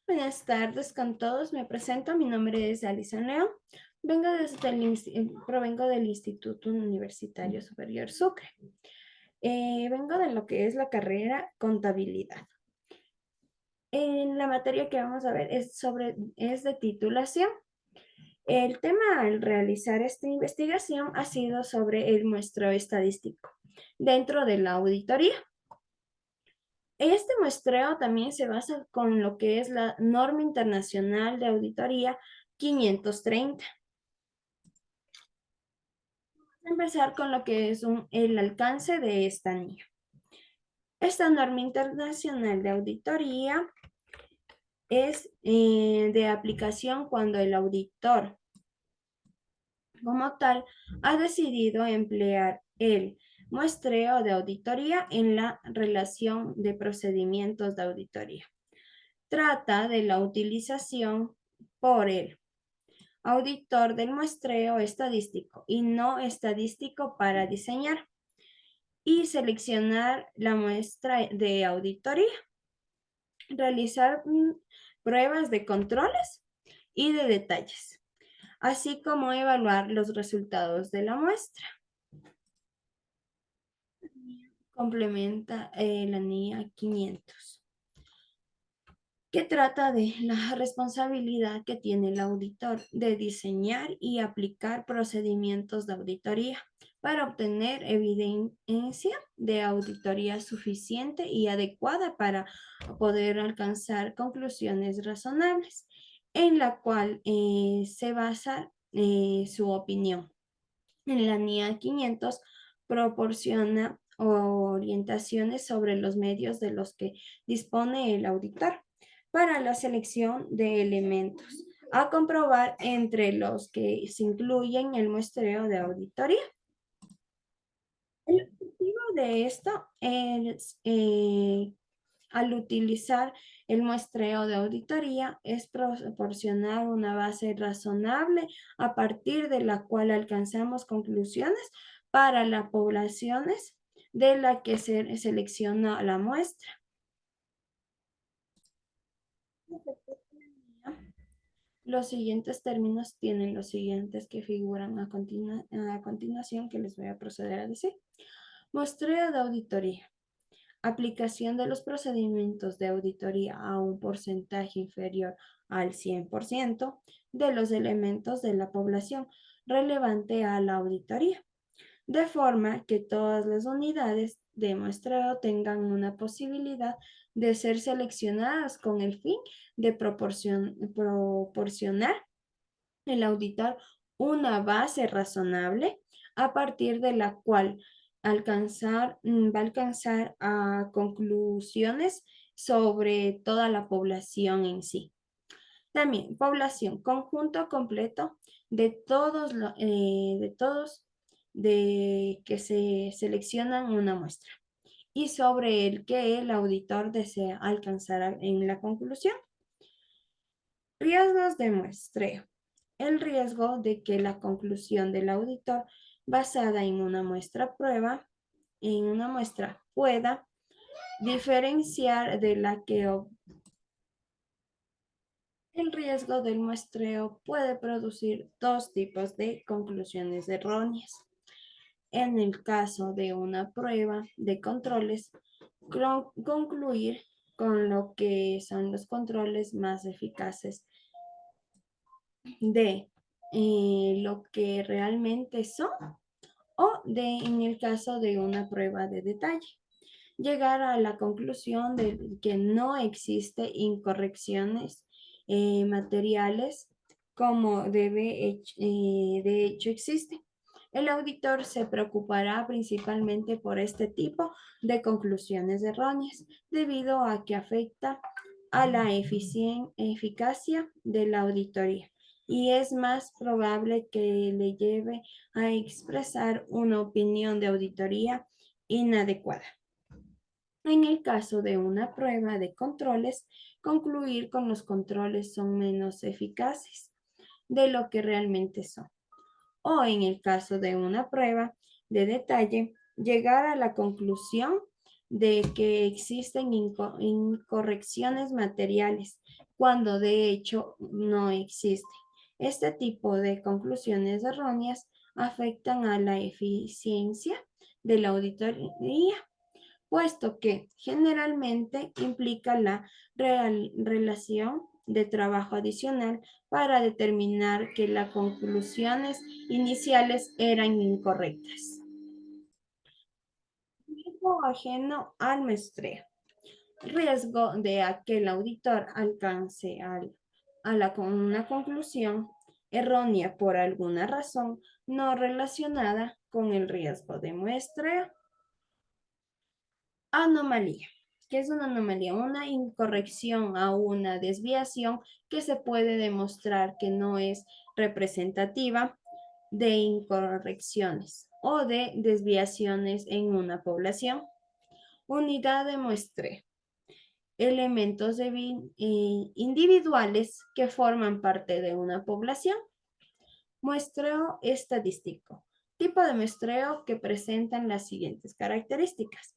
Buenas tardes con todos. Me presento. Mi nombre es Alison León. Provengo del Instituto Universitario Superior Sucre. Vengo de lo que es la carrera Contabilidad. En la materia que vamos a ver es de titulación. El tema al realizar esta investigación ha sido sobre el muestreo estadístico dentro de la auditoría. Este muestreo también se basa con lo que es la norma internacional de auditoría 530. Vamos a empezar con lo que es el alcance de esta NIA. Esta norma internacional de auditoría es de aplicación cuando el auditor como tal ha decidido emplear el muestreo de auditoría en la relación de procedimientos de auditoría. Trata de la utilización por el auditor del muestreo estadístico y no estadístico para diseñar y seleccionar la muestra de auditoría, realizar pruebas de controles y de detalles, así como evaluar los resultados de la muestra. Complementa la NIA 500. Que trata de la responsabilidad que tiene el auditor de diseñar y aplicar procedimientos de auditoría para obtener evidencia de auditoría suficiente y adecuada para poder alcanzar conclusiones razonables, en la cual se basa su opinión. En la NIA 500 proporciona orientaciones sobre los medios de los que dispone el auditor para la selección de elementos a comprobar entre los que se incluyen el muestreo de auditoría. El objetivo de esto es, al utilizar el muestreo de auditoría, es proporcionar una base razonable a partir de la cual alcanzamos conclusiones para las poblaciones de la que se selecciona la muestra. Los siguientes términos tienen los siguientes que figuran a continuación que les voy a proceder a decir. Muestreo de auditoría. Aplicación de los procedimientos de auditoría a un porcentaje inferior al 100% de los elementos de la población relevante a la auditoría, de forma que todas las unidades de muestreo tengan una posibilidad de ser seleccionadas con el fin de proporcionar el auditor una base razonable a partir de la cual va a alcanzar a conclusiones sobre toda la población en sí. También población, conjunto completo de todos de que se seleccionan una muestra y sobre el que el auditor desea alcanzar en la conclusión. Riesgos de muestreo. El riesgo de que la conclusión del auditor basada en una muestra pueda diferenciar de la que el riesgo del muestreo puede producir dos tipos de conclusiones erróneas. En el caso de una prueba de controles, concluir con lo que son los controles más eficaces de lo que realmente son o en el caso de una prueba de detalle, llegar a la conclusión de que no existe incorrecciones materiales como de hecho existe. El auditor se preocupará principalmente por este tipo de conclusiones erróneas debido a que afecta a la eficacia de la auditoría y es más probable que le lleve a expresar una opinión de auditoría inadecuada. En el caso de una prueba de controles, concluir con los controles son menos eficaces de lo que realmente son. O en el caso de una prueba de detalle, llegar a la conclusión de que existen incorrecciones materiales cuando de hecho no existe. Este tipo de conclusiones erróneas afectan a la eficiencia de la auditoría, puesto que generalmente implica la relación de trabajo adicional para determinar que las conclusiones iniciales eran incorrectas. Riesgo ajeno al muestreo. Riesgo de que el auditor alcance una conclusión errónea por alguna razón no relacionada con el riesgo de muestreo. Anomalía. ¿Qué es una anomalía? Una incorrección a una desviación que se puede demostrar que no es representativa de incorrecciones o de desviaciones en una población. Unidad de muestreo. Elementos individuales que forman parte de una población. Muestreo estadístico. Tipo de muestreo que presentan las siguientes características.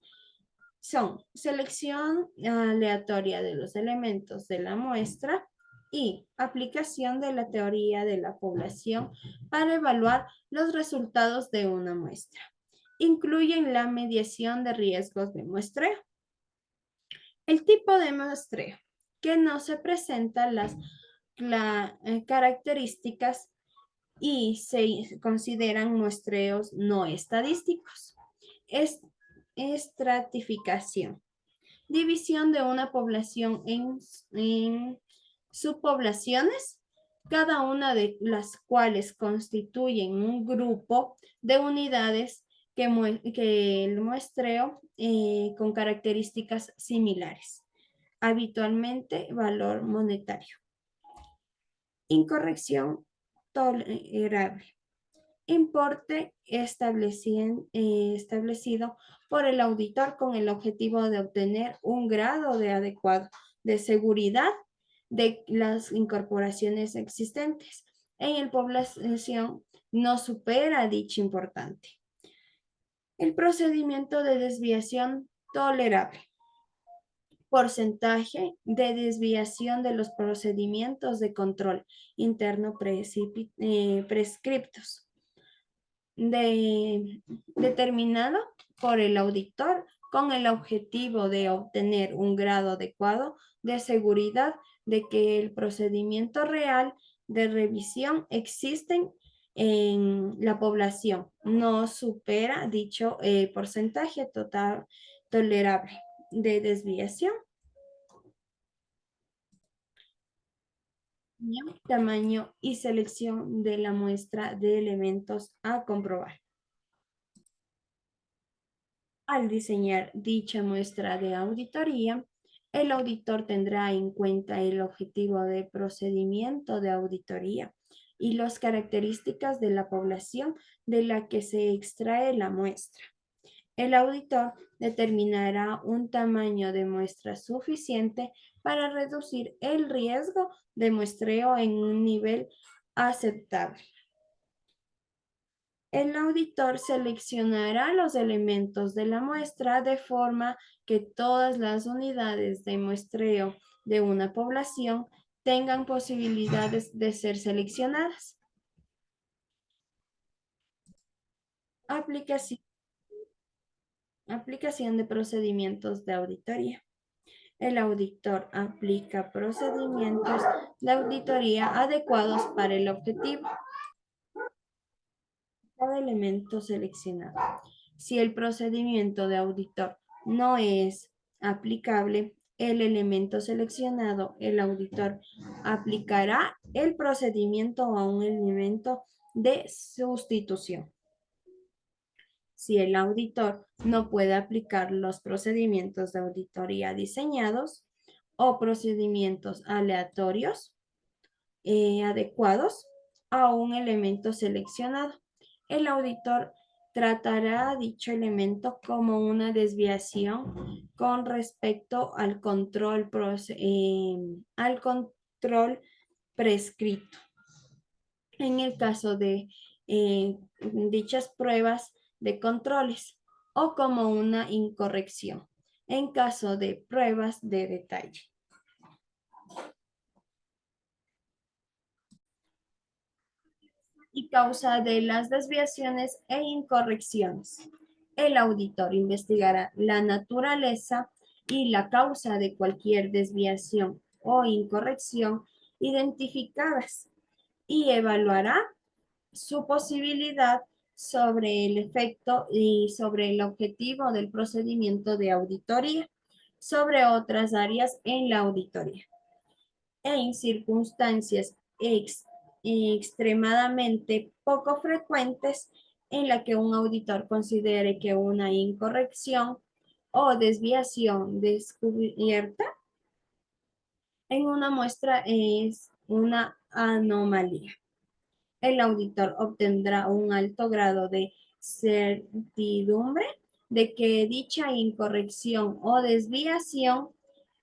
Son selección aleatoria de los elementos de la muestra y aplicación de la teoría de la población para evaluar los resultados de una muestra. Incluyen la medición de riesgos de muestreo. El tipo de muestreo que no se presentan las características y se consideran muestreos no estadísticos. Estratificación. División de una población en subpoblaciones, cada una de las cuales constituyen un grupo de unidades que el muestreo con características similares, habitualmente valor monetario. Incorrección tolerable. Importe establecido por el auditor con el objetivo de obtener un grado de adecuado de seguridad de las incorporaciones existentes en la población no supera dicho importante. El procedimiento de desviación tolerable. Porcentaje de desviación de los procedimientos de control interno prescriptos. Determinado por el auditor con el objetivo de obtener un grado adecuado de seguridad de que el procedimiento real de revisión existen en la población no supera dicho porcentaje total tolerable de desviación. Tamaño y selección de la muestra de elementos a comprobar. Al diseñar dicha muestra de auditoría, el auditor tendrá en cuenta el objetivo de procedimiento de auditoría y las características de la población de la que se extrae la muestra. El auditor determinará un tamaño de muestra suficiente para reducir el riesgo de muestreo en un nivel aceptable. El auditor seleccionará los elementos de la muestra de forma que todas las unidades de muestreo de una población tengan posibilidades de ser seleccionadas. Aplicación de procedimientos de auditoría. El auditor aplica procedimientos de auditoría adecuados para el objetivo. Cada elemento seleccionado. Si el procedimiento de auditor no es aplicable, el elemento seleccionado, el auditor aplicará el procedimiento a un elemento de sustitución. Si el auditor no puede aplicar los procedimientos de auditoría diseñados o procedimientos aleatorios adecuados a un elemento seleccionado, el auditor tratará dicho elemento como una desviación con respecto al control prescrito. En el caso de dichas pruebas de controles o como una incorrección en caso de pruebas de detalle. y causa de las desviaciones e incorrecciones. El auditor investigará la naturaleza y la causa de cualquier desviación o incorrección identificadas y evaluará su posibilidad sobre el efecto y sobre el objetivo del procedimiento de auditoría, sobre otras áreas en la auditoría. En circunstancias extremadamente poco frecuentes en la que un auditor considere que una incorrección o desviación descubierta en una muestra es una anomalía. El auditor obtendrá un alto grado de certidumbre de que dicha incorrección o desviación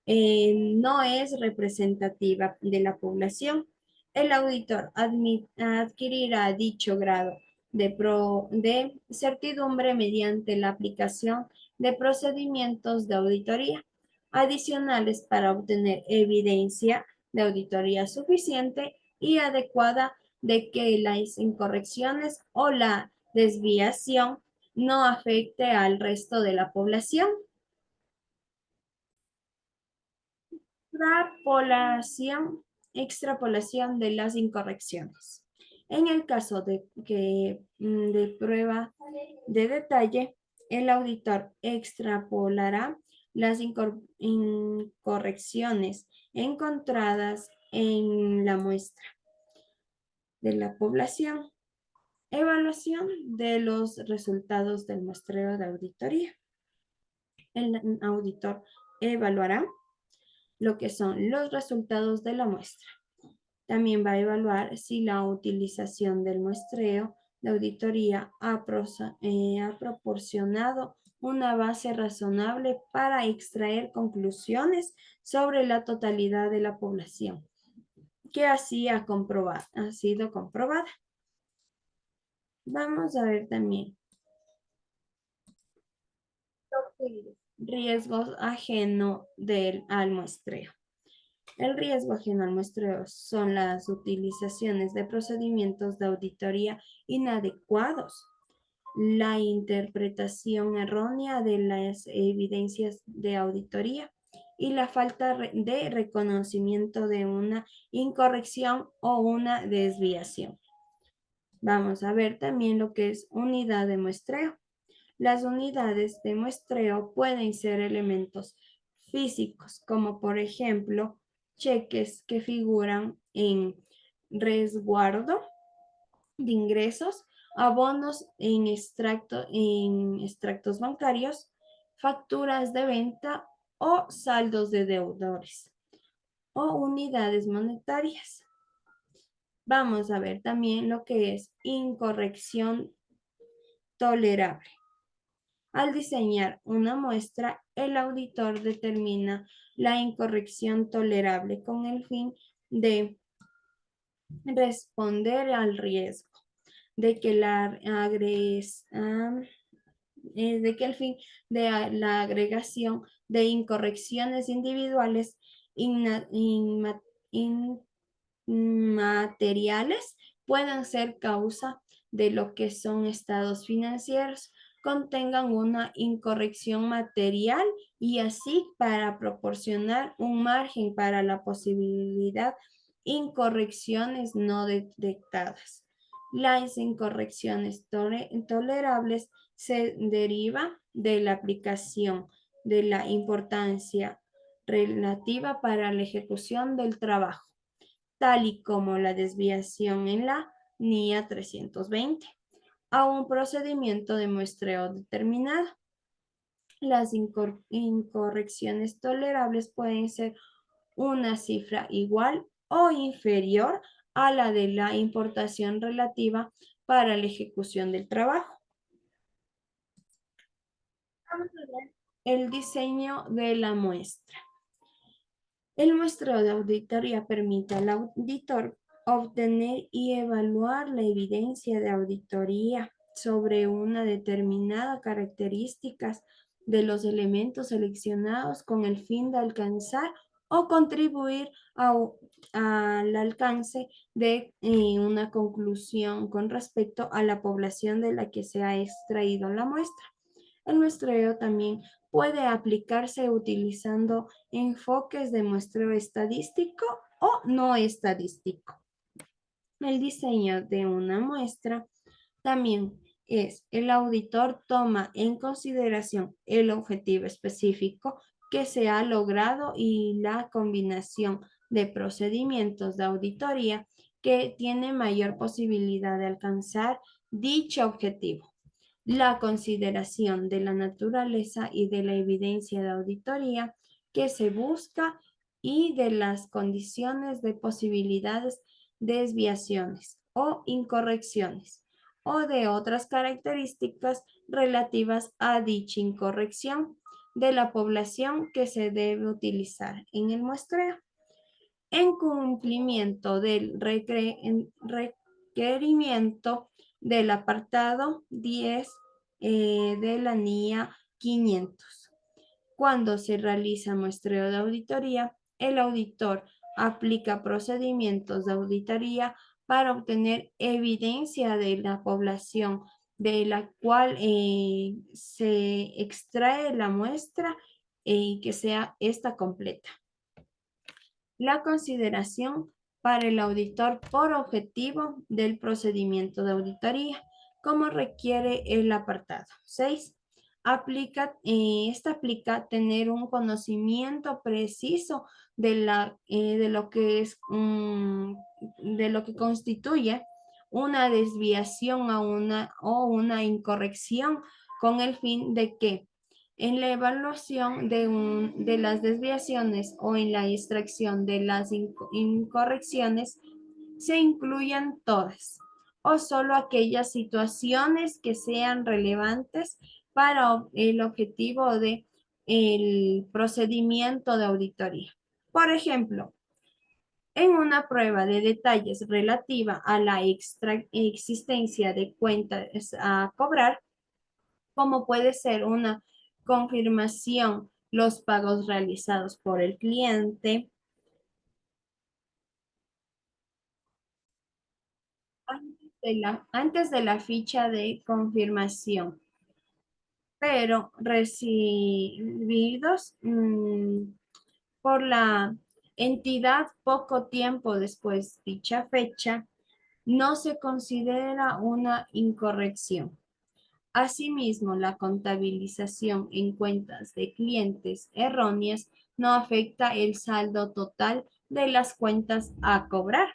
no es representativa de la población. El auditor adquirirá dicho grado de certidumbre mediante la aplicación de procedimientos de auditoría adicionales para obtener evidencia de auditoría suficiente y adecuada de que las incorrecciones o la desviación no afecte al resto de la población. Extrapolación de las incorrecciones. En el caso de prueba de detalle, el auditor extrapolará las incorrecciones encontradas en la muestra de la población. Evaluación de los resultados del muestreo de auditoría. El auditor evaluará lo que son los resultados de la muestra. También va a evaluar si la utilización del muestreo de auditoría ha proporcionado una base razonable para extraer conclusiones sobre la totalidad de la población, que así ha sido comprobada. Vamos a ver también riesgos ajeno al muestreo. El riesgo ajeno al muestreo son las utilizaciones de procedimientos de auditoría inadecuados, la interpretación errónea de las evidencias de auditoría y la falta de reconocimiento de una incorrección o una desviación. Vamos a ver también lo que es unidad de muestreo. Las unidades de muestreo pueden ser elementos físicos, como por ejemplo cheques que figuran en resguardo de ingresos, abonos en extractos bancarios, facturas de venta o saldos de deudores o unidades monetarias. Vamos a ver también lo que es incorrección tolerable. Al diseñar una muestra, el auditor determina la incorrección tolerable con el fin de responder al riesgo de que el fin de la agregación de incorrecciones individuales inmateriales puedan ser causa de lo que son estados financieros contengan una incorrección material y así para proporcionar un margen para la posibilidad incorrecciones no detectadas. Las incorrecciones tolerables se deriva de la aplicación de la importancia relativa para la ejecución del trabajo, tal y como la desviación en la NIA 320 a un procedimiento de muestreo determinado. Las incorrecciones tolerables pueden ser una cifra igual o inferior a la de la importación relativa para la ejecución del trabajo. Vamos a ver el diseño de la muestra. El muestreo de auditoría permite al auditor obtener y evaluar la evidencia de auditoría sobre una determinada características de los elementos seleccionados con el fin de alcanzar o contribuir al alcance de una conclusión con respecto a la población de la que se ha extraído la muestra. El muestreo también puede aplicarse utilizando enfoques de muestreo estadístico o no estadístico. El diseño de una muestra también el auditor toma en consideración el objetivo específico que se ha logrado y la combinación de procedimientos de auditoría que tiene mayor posibilidad de alcanzar dicho objetivo. La consideración de la naturaleza y de la evidencia de auditoría que se busca y de las condiciones de posibilidades de desviaciones o incorrecciones o de otras características relativas a dicha incorrección de la población que se debe utilizar en el muestreo. En cumplimiento del requerimiento del apartado 10 de la NIA 500. Cuando se realiza muestreo de auditoría, el auditor aplica procedimientos de auditoría para obtener evidencia de la población de la cual se extrae la muestra y que sea esta completa. La consideración para el auditor por objetivo del procedimiento de auditoría, como requiere el apartado 6. Esta aplica tener un conocimiento preciso de lo que es, de lo que constituye una desviación o una incorrección con el fin de que en la evaluación de las desviaciones o en la extracción de las incorrecciones se incluyan todas o solo aquellas situaciones que sean relevantes para el objetivo de el procedimiento de auditoría. Por ejemplo, en una prueba de detalles relativa a la existencia de cuentas a cobrar, como puede ser una confirmación, los pagos realizados por el cliente antes de la ficha de confirmación, pero recibidos por la entidad poco tiempo después de dicha fecha, no se considera una incorrección. Asimismo, la contabilización en cuentas de clientes erróneas no afecta el saldo total de las cuentas a cobrar.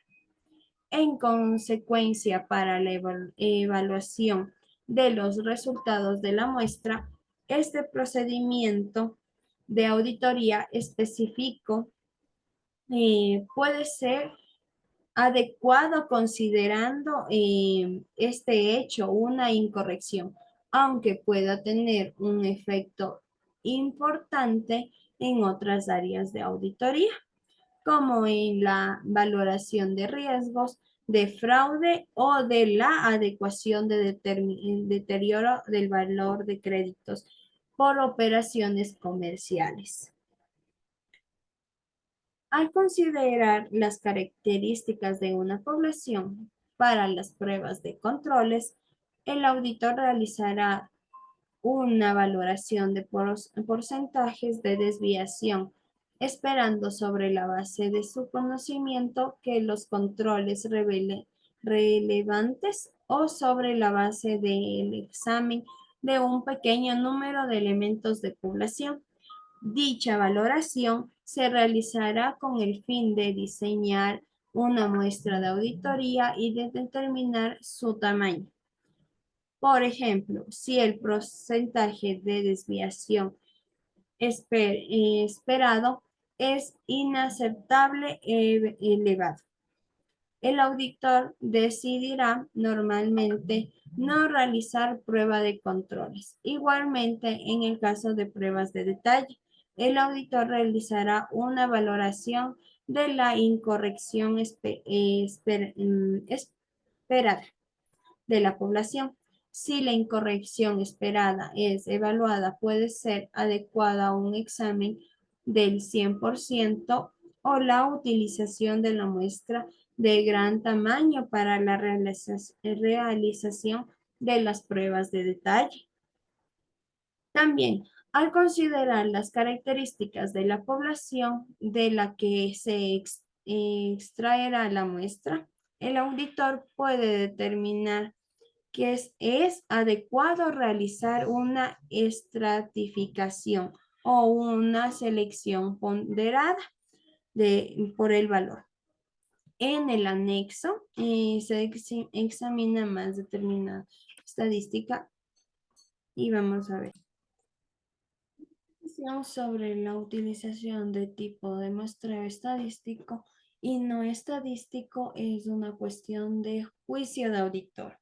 En consecuencia, para la evaluación de los resultados de la muestra, este procedimiento de auditoría específico puede ser adecuado considerando este hecho una incorrección, aunque pueda tener un efecto importante en otras áreas de auditoría, como en la valoración de riesgos de fraude o de la adecuación de deterioro del valor de créditos por operaciones comerciales. Al considerar las características de una población para las pruebas de controles, el auditor realizará una valoración de porcentajes de desviación, esperando sobre la base de su conocimiento que los controles revelen relevantes o sobre la base del examen de un pequeño número de elementos de población. Dicha valoración se realizará con el fin de diseñar una muestra de auditoría y de determinar su tamaño. Por ejemplo, si el porcentaje de desviación esperado es inaceptable elevado, el auditor decidirá normalmente no realizar prueba de controles. Igualmente, en el caso de pruebas de detalle, el auditor realizará una valoración de la incorrección esperada de la población. Si la incorrección esperada es evaluada, puede ser adecuada a un examen del 100% o la utilización de la muestra de gran tamaño para la realización de las pruebas de detalle. También, al considerar las características de la población de la que se extraerá la muestra, el auditor puede determinar que es adecuado realizar una estratificación o una selección ponderada por el valor. En el anexo se examina más determinada estadística y vamos a ver. Sobre la utilización de tipo de muestreo estadístico y no estadístico es una cuestión de juicio de auditor.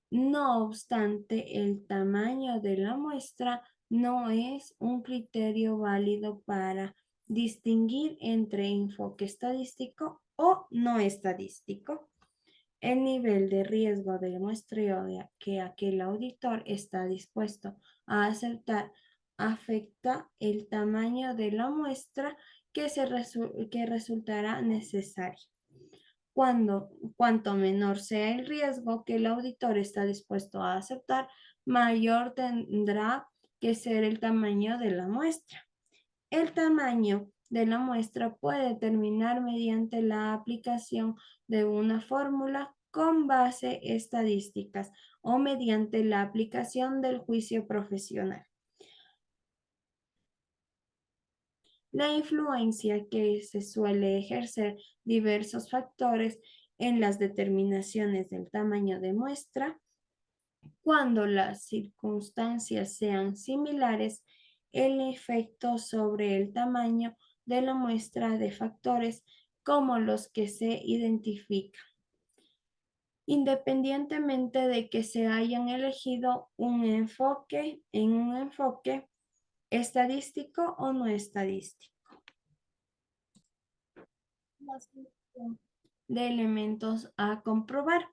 No obstante, el tamaño de la muestra no es un criterio válido para distinguir entre enfoque estadístico o no estadístico. El nivel de riesgo del muestreo que aquel auditor está dispuesto a aceptar afecta el tamaño de la muestra que resultará necesaria. Cuanto menor sea el riesgo que el auditor está dispuesto a aceptar, mayor tendrá que ser el tamaño de la muestra. El tamaño de la muestra puede determinar mediante la aplicación de una fórmula con base estadísticas o mediante la aplicación del juicio profesional. La influencia que se suele ejercer diversos factores en las determinaciones del tamaño de muestra. Cuando las circunstancias sean similares, el efecto sobre el tamaño de la muestra de factores como los que se identifican, independientemente de que se hayan elegido un enfoque estadístico o no estadístico. La selección de elementos a comprobar.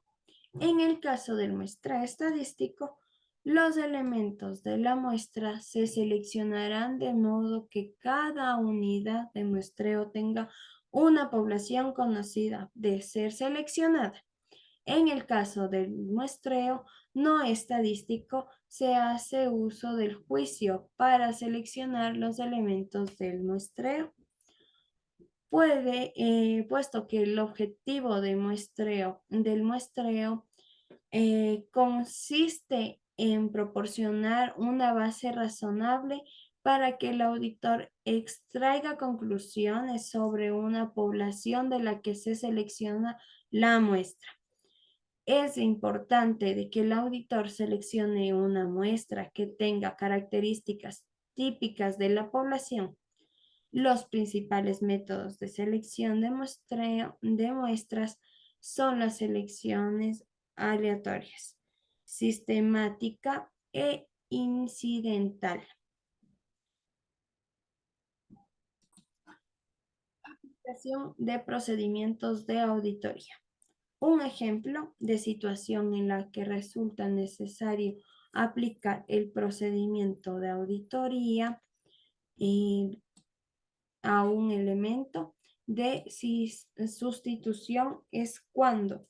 En el caso del muestreo estadístico, los elementos de la muestra se seleccionarán de modo que cada unidad de muestreo tenga una población conocida de ser seleccionada. En el caso del muestreo no estadístico, se hace uso del juicio para seleccionar los elementos del muestreo. Puesto que el objetivo del muestreo consiste en proporcionar una base razonable para que el auditor extraiga conclusiones sobre una población de la que se selecciona la muestra. Es importante de que el auditor seleccione una muestra que tenga características típicas de la población. Los principales métodos de selección de muestras son las selecciones aleatorias, sistemática e incidental. Aplicación de procedimientos de auditoría. Un ejemplo de situación en la que resulta necesario aplicar el procedimiento de auditoría a un elemento de sustitución es cuando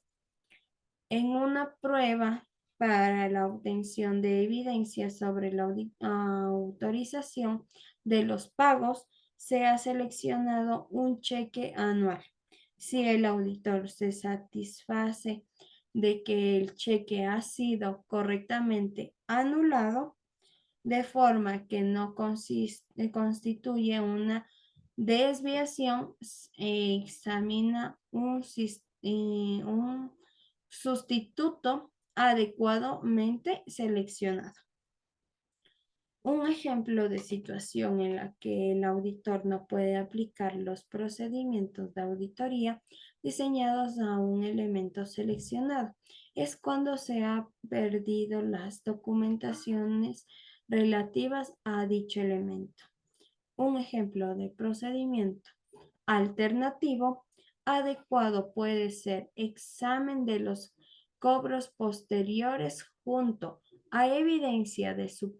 en una prueba para la obtención de evidencia sobre la autorización de los pagos se ha seleccionado un cheque anual. Si el auditor se satisface de que el cheque ha sido correctamente anulado, de forma que no constituye una desviación, examina un sustituto adecuadamente seleccionado. Un ejemplo de situación en la que el auditor no puede aplicar los procedimientos de auditoría diseñados a un elemento seleccionado es cuando se ha perdido las documentaciones relativas a dicho elemento. Un ejemplo de procedimiento alternativo adecuado puede ser examen de los cobros posteriores junto a evidencia de su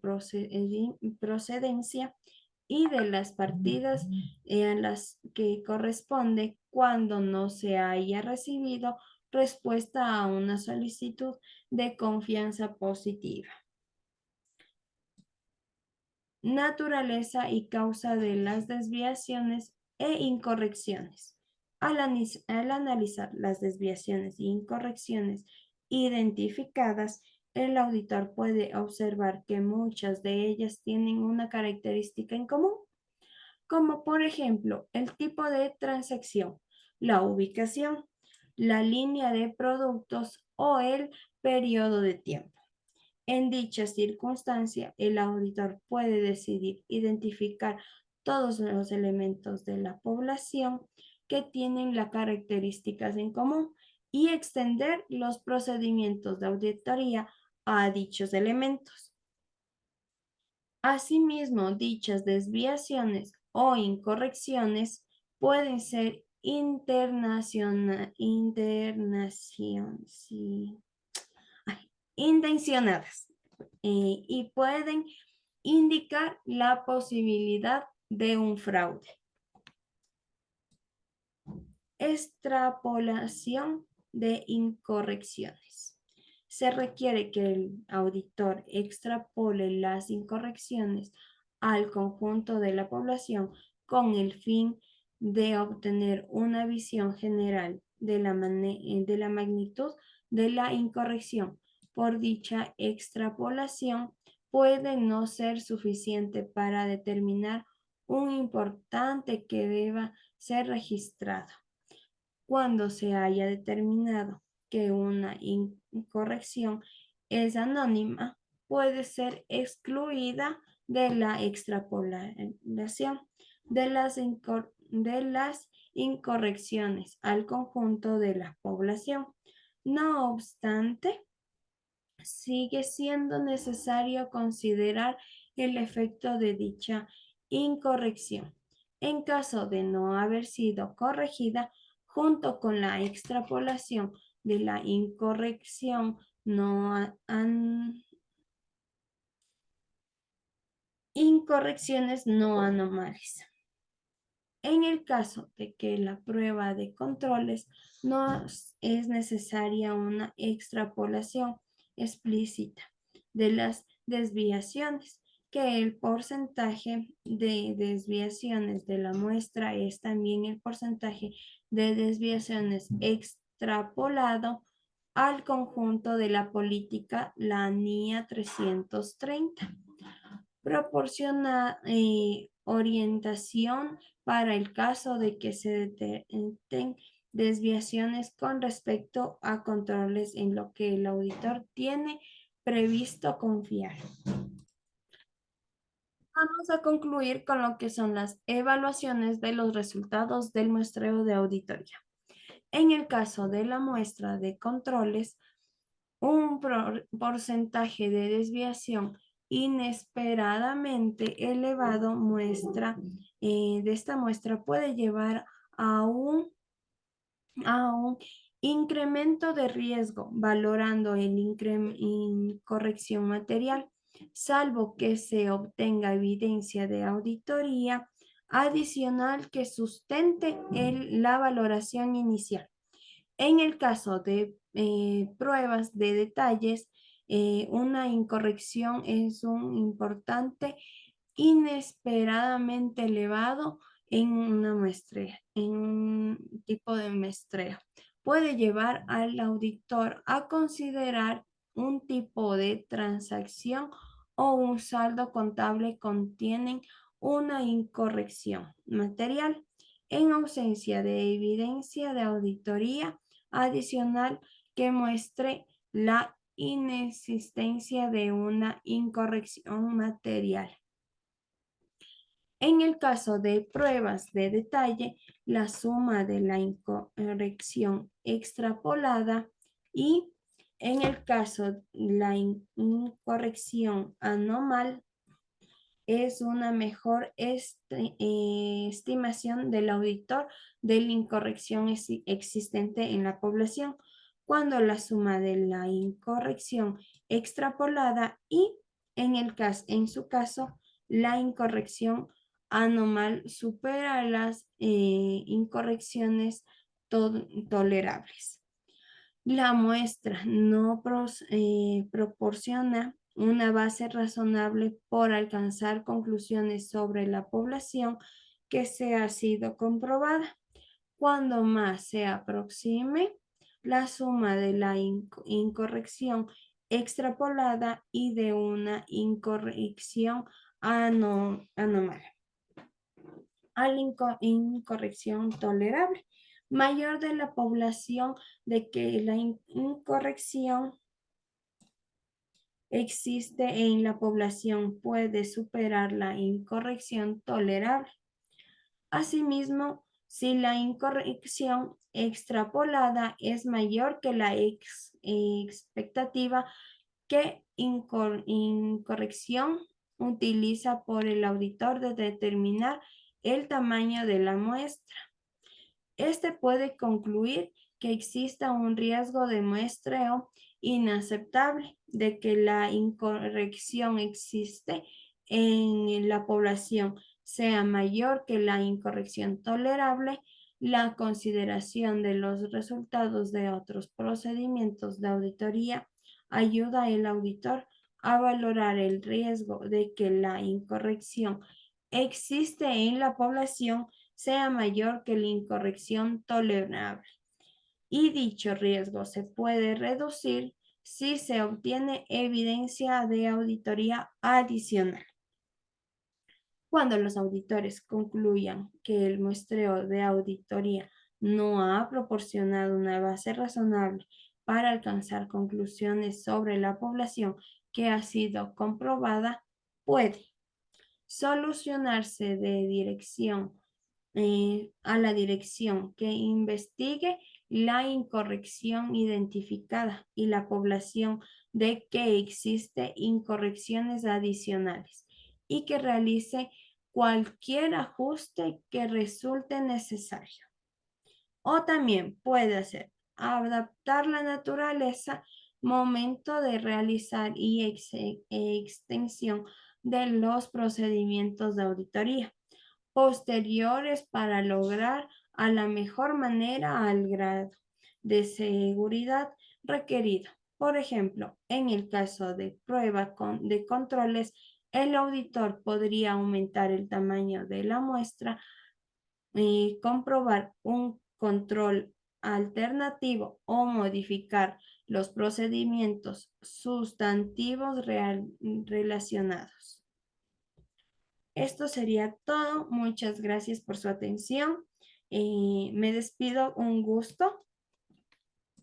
procedencia y de las partidas a las que corresponde cuando no se haya recibido respuesta a una solicitud de confianza positiva. Naturaleza y causa de las desviaciones e incorrecciones. Al analizar las desviaciones e incorrecciones identificadas, el auditor puede observar que muchas de ellas tienen una característica en común, como por ejemplo el tipo de transacción, la ubicación, la línea de productos o el periodo de tiempo. En dicha circunstancia, el auditor puede decidir identificar todos los elementos de la población que tienen las características en común y extender los procedimientos de auditoría a dichos elementos. Asimismo, dichas desviaciones o incorrecciones pueden ser intencionadas y pueden indicar la posibilidad de un fraude. Extrapolación de incorrecciones. Se requiere que el auditor extrapole las incorrecciones al conjunto de la población con el fin de obtener una visión general de la magnitud de la incorrección. Por dicha extrapolación puede no ser suficiente para determinar un importante que deba ser registrado. Cuando se haya determinado que una incorrección es anónima, puede ser excluida de la extrapolación de las incorrecciones al conjunto de la población. No obstante, sigue siendo necesario considerar el efecto de dicha incorrección. En caso de no haber sido corregida, junto con la extrapolación de la incorrección incorrecciones no anomales. En el caso de que la prueba de controles no es necesaria una extrapolación explícita de las desviaciones, que el porcentaje de desviaciones de la muestra es también el porcentaje de desviaciones extrapolado al conjunto de la política, la NIA 330. Proporciona orientación para el caso de que se detecten desviaciones con respecto a controles en lo que el auditor tiene previsto confiar. Vamos a concluir con lo que son las evaluaciones de los resultados del muestreo de auditoría. En el caso de la muestra de controles, un porcentaje de desviación inesperadamente elevado de esta muestra puede llevar a un incremento de riesgo, valorando el incorrección material, salvo que se obtenga evidencia de auditoría adicional que sustente la valoración inicial. En el caso de pruebas de detalles, una incorrección es un importante inesperadamente elevado en una muestra, en un tipo de muestreo. Puede llevar al auditor a considerar un tipo de transacción o un saldo contable contienen una incorrección material. En ausencia de evidencia de auditoría adicional que muestre la inexistencia de una incorrección material. En el caso de pruebas de detalle, la suma de la incorrección extrapolada y en el caso de la incorrección anormal es una mejor estimación del auditor de la incorrección existente en la población cuando la suma de la incorrección extrapolada y en su caso la incorrección anormal supera las incorrecciones tolerables. La muestra no proporciona una base razonable por alcanzar conclusiones sobre la población que se ha sido comprobada. Cuando más se aproxime la suma de la incorrección extrapolada y de una incorrección anormal a la incorrección tolerable, mayor de la población de que la incorrección existe en la población puede superar la incorrección tolerable. Asimismo, si la incorrección extrapolada es mayor que la expectativa que incorrección utiliza por el auditor de determinar el tamaño de la muestra. Este puede concluir que exista un riesgo de muestreo inaceptable de que la incorrección existe en la población sea mayor que la incorrección tolerable. La consideración de los resultados de otros procedimientos de auditoría ayuda al auditor a valorar el riesgo de que la incorrección existe en la población sea mayor que la incorrección tolerable. Y dicho riesgo se puede reducir si se obtiene evidencia de auditoría adicional. Cuando los auditores concluyan que el muestreo de auditoría no ha proporcionado una base razonable para alcanzar conclusiones sobre la población que ha sido comprobada, puede solucionarse de dirección a la dirección que investigue la incorrección identificada y la población de que existe incorrecciones adicionales y que realice cualquier ajuste que resulte necesario. O también puede hacer adaptar la naturaleza, momento de realizar y extensión de los procedimientos de auditoría posteriores para lograr a la mejor manera al grado de seguridad requerido. Por ejemplo, en el caso de prueba de controles, el auditor podría aumentar el tamaño de la muestra y comprobar un control alternativo o modificar los procedimientos sustantivos relacionados. Esto sería todo. Muchas gracias por su atención. Me despido. Un gusto.